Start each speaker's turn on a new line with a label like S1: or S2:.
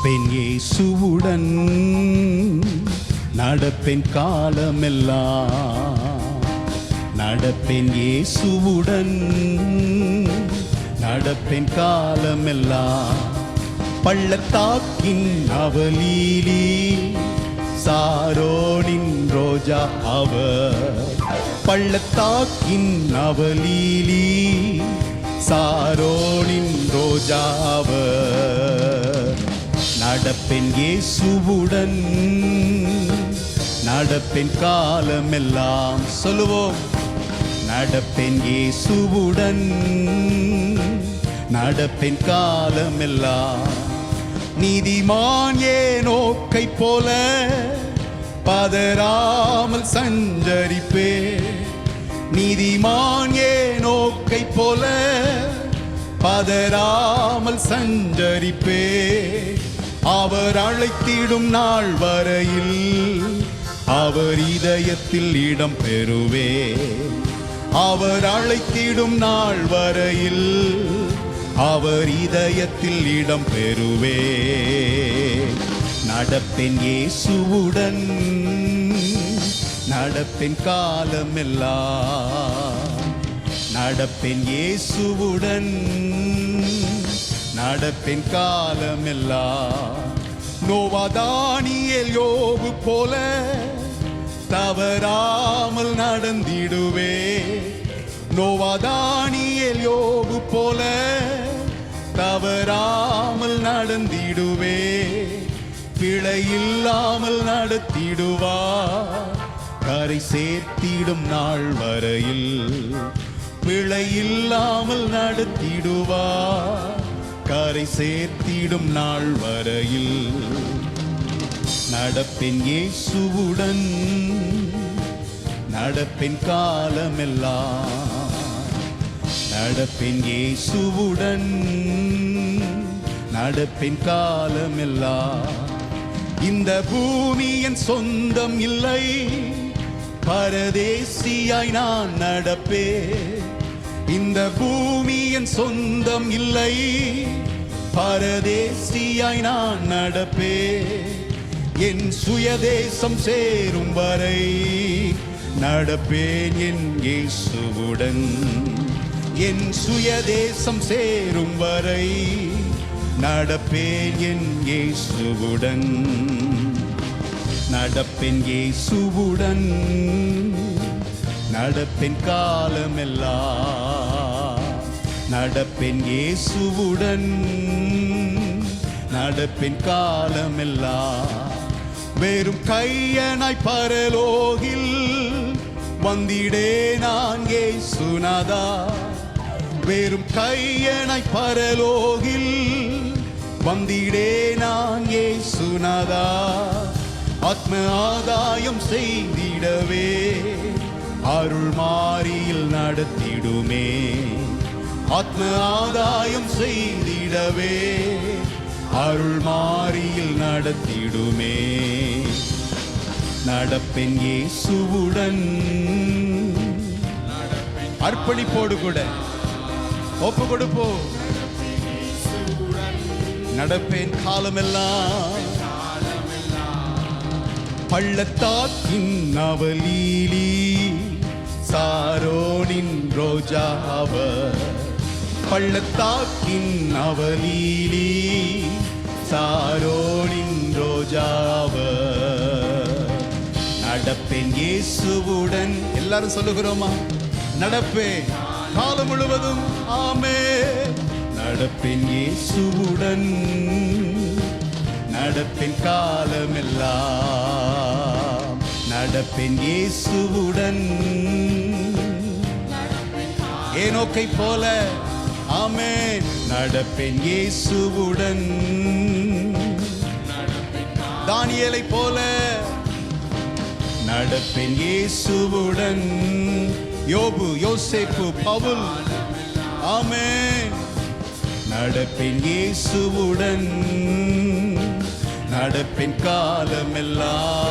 S1: நடப்பேன் இயேசுவுடன், நடப்பேன் காலமெல்லாம். நடப்பேன் இயேசுவுடன், நடப்பேன் காலமெல்லாம். பள்ளத்தாக்கின் அவலீலி சாரோனின் ரோஜா அவர். பள்ளத்தாக்கின் அவலீலி சாரோனின் ரோஜா அவர். நடப்பேன் இயேசுவுடன், நடப்பேன் காலமெல்லாம். சொல்லுவோம், நடப்பேன் இயேசுவுடன், நடப்பேன் காலமெல்லாம். நீதிமான் ஏனோக்கை போல பதறாமல் சஞ்சரிப்பே. நீதிமான் ஏனோக்கை போல பதறாமல் சஞ்சரிப்பே. அவர் அழைத்திடும் நாள் வரையில் அவர் இதயத்தில் இடம் பெறுவே. அவர் அழைத்திடும் நாள் வரையில் அவர் இதயத்தில் இடம் பெறுவே. நடப்பேன் இயேசுவுடன், நடப்பேன் காலமெல்லாம். நடப்பேன் இயேசுவுடன், நடப்பேன் காலமெல்லாம். நோவா தானியேல் யோபு போல தவறாமல் நடந்திடுவே. நோவா தானியேல் யோபு போல தவறாமல் நடந்திடுவே. பிழையில்லாமல் நடத்திடுவார் கரை சேர்த்திடும் நாள் வரையில். பிழையில்லாமல் நடத்திடுவார் கரை சேர்த்திடும் நாள் வரையில். நடப்பேன் இயேசுவுடன், நடப்பேன் காலமெல்லாம். நடப்பேன் இயேசுவுடன், நடப்பேன் காலமெல்லாம். இந்த பூமி என் சொந்தம் இல்லை, பரதேசியாய் நான் நடப்பேன். இந்த பூமி என் சொந்தம் இல்லை, பரதேசியாய் நான் நடப்பேன். என் சுயதேசம் சேரும் வரை நடப்பேன் என் இயேசுவுடன். என் சுயதேசம் சேரும் வரை நடப்பேன் என் இயேசுவுடன். நடப்பேன் இயேசுவுடன், நடப்பேன் காலமெல்லாம். நடப்பேன் இயேசுவுடன், நடப்பேன் காலமெல்லாம். வெறும் கையனாய் பரலோகில் வந்திடே நான் இயேசுநாதா. வெறும் கையனாய் பரலோகில் வந்திடே நான் இயேசுநாதா. ஆத்ம ஆதாயம் செய்திடவே அருள் மாரியில் நடத்திடுமே. ஆத்ம ஆதாயம் செய்திடவே அருள் மாரியில் நடத்திடுமே. நடப்பேன் இயேசுவுடன், அர்ப்பணிப்போடு கூட ஒப்பு கொடுப்போ. நடப்பேன் காலமெல்லாம். பள்ளத்தாக்கின் அவலீலி சாரோனின் ரோஜா அவர். பள்ளத்தாக்கின் அவலீலி சாரோனின் ரோஜா அவர். நடப்பேன் இயேசுவுடன். எல்லாரும் சொல்லுகிறோமா? நடப்பேன் காலம் முழுவதும். ஆமே. நடப்பேன் இயேசுவுடன், நடப்பேன் காலமெல்லாம். நடப்பேன் இயேசுவுடன், ஏனோக்கை போல. ஆமென். நடப்பேன் இயேசுவுடன், தானியேலை போல. நடப்பேன் இயேசுவுடன், யோபு, யோசேப்பு, பவுல். ஆமென். நடப்பேன் இயேசுவுடன், நடப்பேன் காலமெல்லாம்.